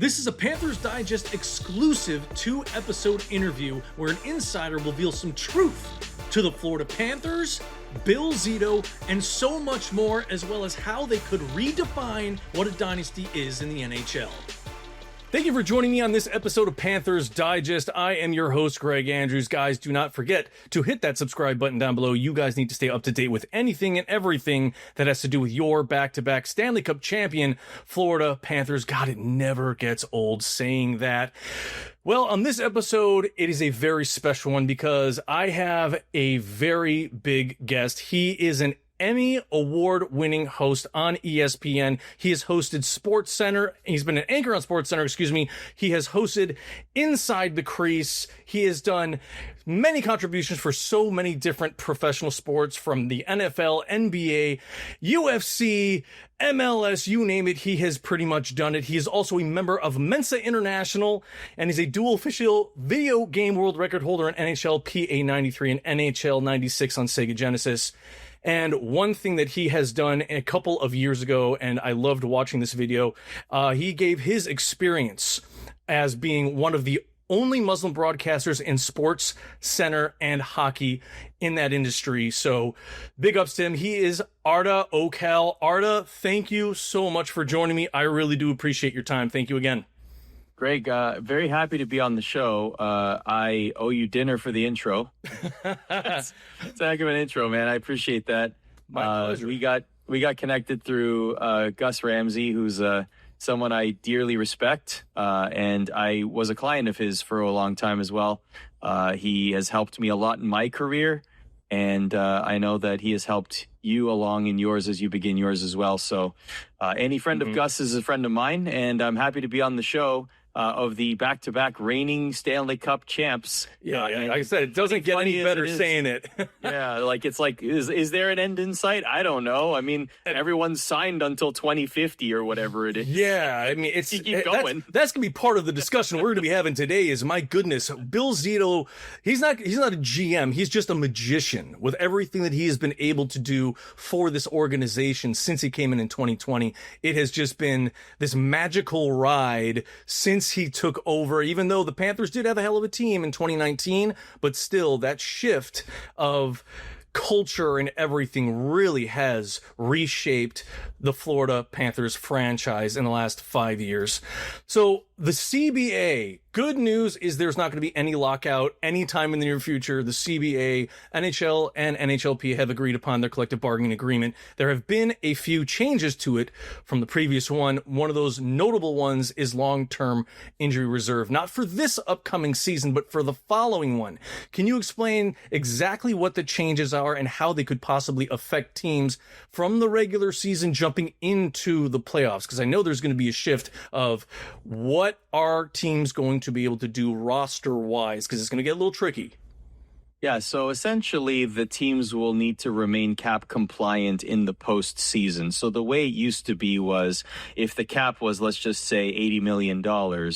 This is a Panthers Digest exclusive 2-episode interview where an insider reveals some truth to the Florida Panthers, Bill Zito, and so much more, as well as how they could redefine what a dynasty is in the NHL. Thank you for joining me on this episode of Panthers Digest. I am your host, Greg Andrews. Guys, do not forget to hit that subscribe button down below. You guys need to stay up to date with anything and everything that has to do with your back-to-back Stanley Cup champion, Florida Panthers. God, it never gets old saying that. Well, on this episode, it is a very special one because I have a very big guest. He is an Emmy award-winning host on ESPN. He has hosted SportsCenter. He's been an anchor on SportsCenter, He has hosted Inside the Crease. He has done many contributions for so many different professional sports, from the NFL, NBA, UFC, MLS, you name it. He has pretty much done it. He is also a member of Mensa International, and he's a dual official video game world record holder in NHL PA 93 and NHL 96 on Sega Genesis. And one thing that he has done a couple of years ago, and I loved watching this video, he gave his experience as being one of the only Muslim broadcasters in sports, center, and hockey in that industry. So big ups to him. He is Arda Okal. Arda, thank you so much for joining me. I really do appreciate your time. Thank you again. Greg, very happy to be on the show. I owe you dinner for the intro. It's a heck of an intro, man. I appreciate that. My pleasure. We got connected through Gus Ramsey, who's someone I dearly respect, and I was a client of his for a long time as well. He has helped me a lot in my career, and I know that he has helped you along in yours as you begin yours as well. So any friend of Gus is a friend of mine, and I'm happy to be on the show. Of the back-to-back reigning Stanley Cup champs. Yeah, like I said, it doesn't get any better saying it. Yeah, is there an end in sight? I don't know. I mean, everyone's signed until 2050 or whatever it is. Yeah, I mean, you keep going. That's going to be part of the discussion we're going to be having today is, my goodness, Bill Zito, he's not a GM. He's just a magician with everything that he has been able to do for this organization since he came in 2020. It has just been this magical ride since he took over, even though the Panthers did have a hell of a team in 2019, but still that shift of culture and everything really has reshaped the Florida Panthers franchise in the last 5 years. So the CBA, good news is there's not going to be any lockout anytime in the near future. The CBA, NHL, and NHLP have agreed upon their collective bargaining agreement. There have been a few changes to it from the previous one. One of those notable ones is long-term injury reserve, not for this upcoming season, but for the following one. Can you explain exactly what the changes are and how they could possibly affect teams from the regular season jumping into the playoffs? Because I know there's going to be a shift of what are teams going to be able to do roster-wise, because it's going to get a little tricky. Yeah, so essentially the teams will need to remain cap compliant in the postseason. So the way it used to be was, if the cap was, let's just say, $80 million,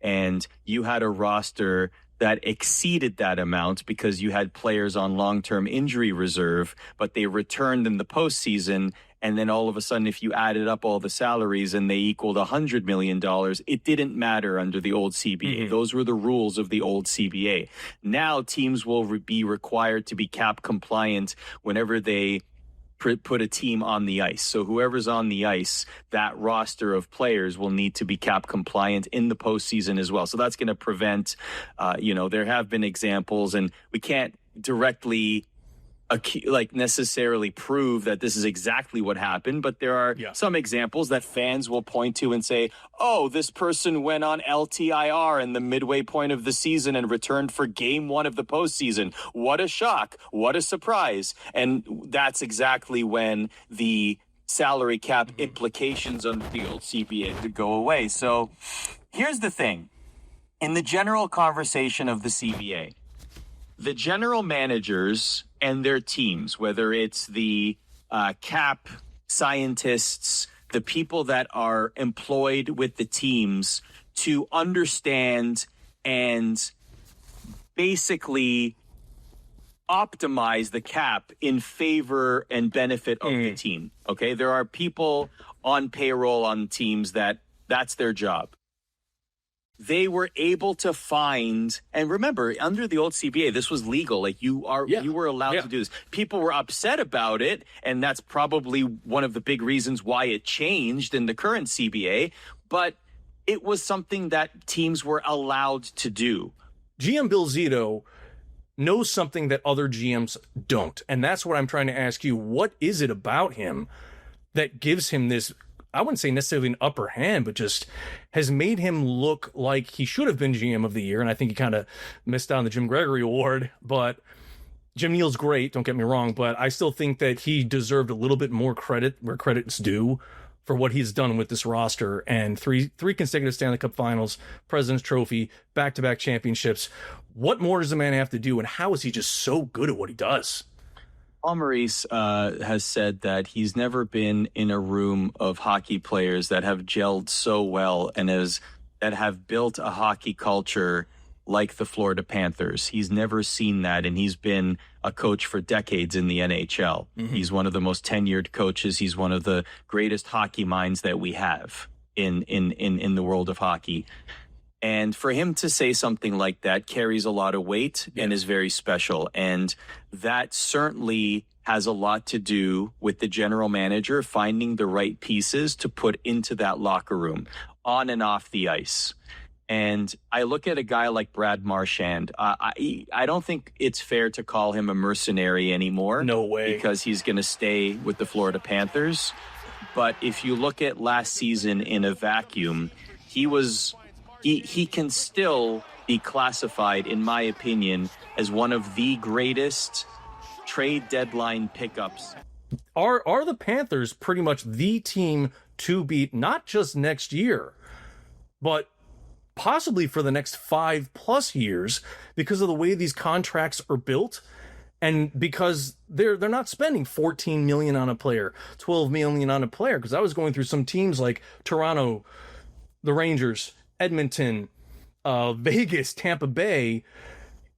and you had a roster that exceeded that amount because you had players on long-term injury reserve, but they returned in the postseason, and then all of a sudden, if you added up all the salaries and they equaled $100 million, it didn't matter under the old CBA. Those were the rules of the old CBA. Now teams will be required to be cap compliant whenever they put a team on the ice. So whoever's on the ice, that roster of players will need to be cap compliant in the postseason as well. So that's going to prevent, there have been examples, and we can't directly necessarily prove that this is exactly what happened, but there are some examples that fans will point to and say, oh, this person went on LTIR in the midway point of the season and returned for game one of the postseason. What a shock. What a surprise. And that's exactly when the salary cap implications under the old CBA could go away. So here's the thing. In the general conversation of the CBA, the general managers and their teams, whether it's the cap scientists, the people that are employed with the teams to understand and basically optimize the cap in favor and benefit of the team. Okay, there are people on payroll on teams that's their job. they were able to find, and remember, under the old CBA, this was legal. Like you were allowed to do this. People were upset about it, and that's probably one of the big reasons why it changed in the current CBA. But it was something that teams were allowed to do. GM Bill Zito knows something that other GMs don't, and that's what I'm trying to ask you. What is it about him that gives him this, I wouldn't say necessarily an upper hand, but just has made him look like he should have been GM of the year? And I think he kind of missed out on the Jim Gregory Award, but Jim Neal's great, don't get me wrong, but I still think that he deserved a little bit more credit where credit's due for what he's done with this roster, and three consecutive Stanley Cup Finals, President's Trophy, back-to-back championships. What more does the man have to do, and how is he just so good at what he does? Maurice has said that he's never been in a room of hockey players that have gelled so well and that have built a hockey culture like the Florida Panthers. He's never seen that, and he's been a coach for decades in the NHL. Mm-hmm. He's one of the most tenured coaches. He's one of the greatest hockey minds that we have in the world of hockey. And for him to say something like that carries a lot of weight and is very special. And that certainly has a lot to do with the general manager finding the right pieces to put into that locker room on and off the ice. And I look at a guy like Brad Marchand. I don't think it's fair to call him a mercenary anymore. No way. Because he's going to stay with the Florida Panthers. But if you look at last season in a vacuum, he can still be classified, in my opinion, as one of the greatest trade deadline pickups. Are the Panthers pretty much the team to beat, not just next year, but possibly for the next 5+ years, because of the way these contracts are built, and because they're not spending $14 million on a player, $12 million on a player? Because I was going through some teams like Toronto, the Rangers, Edmonton, Vegas, Tampa Bay.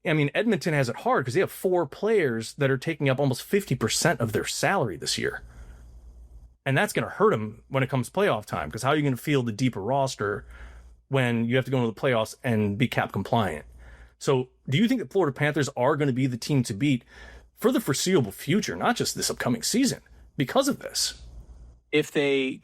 I mean, Edmonton has it hard because they have 4 players that are taking up almost 50% of their salary this year. And that's going to hurt them when it comes playoff time, because how are you going to field a deeper roster when you have to go into the playoffs and be cap compliant? So do you think that Florida Panthers are going to be the team to beat for the foreseeable future, not just this upcoming season, because of this? If the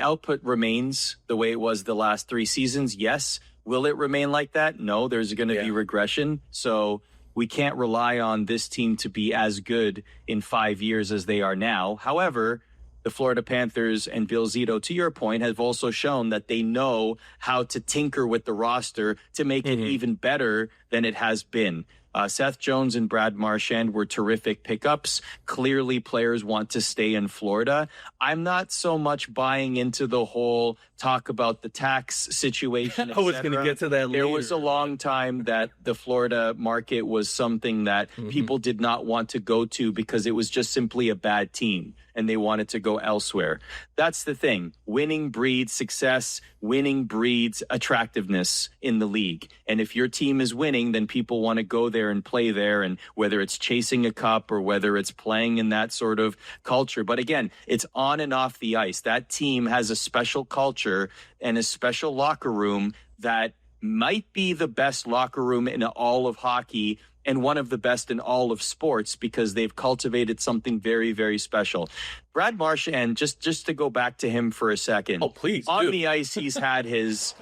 output remains the way it was the last 3 seasons, yes. Will it remain like that? No, there's going to be regression. So we can't rely on this team to be as good in 5 years as they are now. However, the Florida Panthers and Bill Zito, to your point, have also shown that they know how to tinker with the roster to make it even better than it has been. Seth Jones and Brad Marchand were terrific pickups. Clearly, players want to stay in Florida. I'm not so much buying into the whole talk about the tax situation. I was going to get to that later. There was a long time that the Florida market was something that people did not want to go to because it was just simply a bad team, and they wanted to go elsewhere. That's the thing. Winning breeds success. Winning breeds attractiveness in the league. And if your team is winning, then people want to go there and play there, and whether it's chasing a cup or whether it's playing in that sort of culture. But again, it's on and off the ice. That team has a special culture and a special locker room that might be the best locker room in all of hockey and one of the best in all of sports, because they've cultivated something very, very special. Brad Marchand, just to go back to him for a second. Oh, please. On the ice, he's had his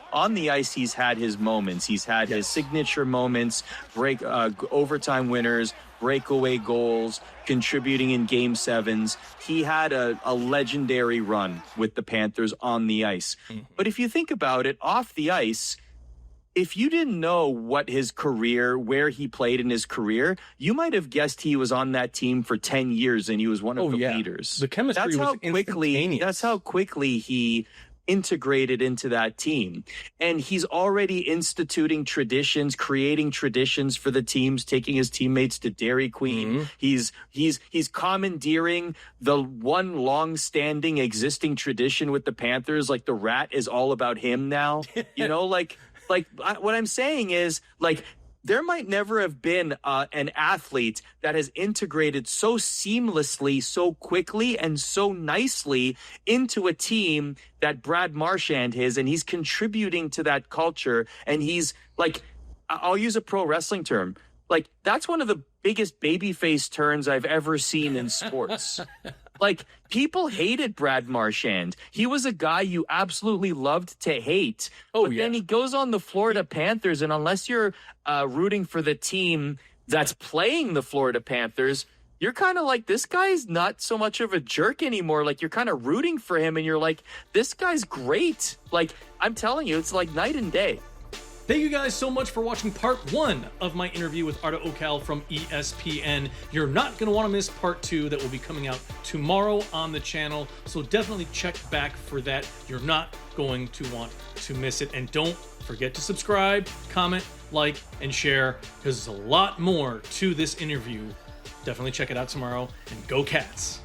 moments. He's had his signature moments, overtime winners, breakaway goals, contributing in Game 7s. He had a legendary run with the Panthers on the ice. But if you think about it, off the ice, if you didn't know where he played in his career, you might have guessed he was on that team for 10 years and he was one of the leaders. The chemistry was instantaneous. That's how quickly he integrated into that team. And he's already instituting traditions, creating traditions for the teams, taking his teammates to Dairy Queen. He's commandeering the one long-standing existing tradition with the Panthers, like the rat is all about him now. You know, what I'm saying is, like, there might never have been an athlete that has integrated so seamlessly, so quickly, and so nicely into a team that Brad Marchand is, and he's contributing to that culture. And he's like, I'll use a pro wrestling term. Like, that's one of the biggest babyface turns I've ever seen in sports. Like, people hated Brad Marchand. He was a guy you absolutely loved to hate. Oh, but then he goes on the Florida Panthers, and unless you're rooting for the team that's playing the Florida Panthers, you're kind of like, this guy's not so much of a jerk anymore. Like, you're kind of rooting for him, and you're like, this guy's great. Like, I'm telling you, it's like night and day. Thank you guys so much for watching part 1 of my interview with Arda Ocal from ESPN. You're not going to want to miss part 2 that will be coming out tomorrow on the channel, so definitely check back for that. You're not going to want to miss it. And don't forget to subscribe, comment, like, and share, because there's a lot more to this interview. Definitely check it out tomorrow, and go Cats!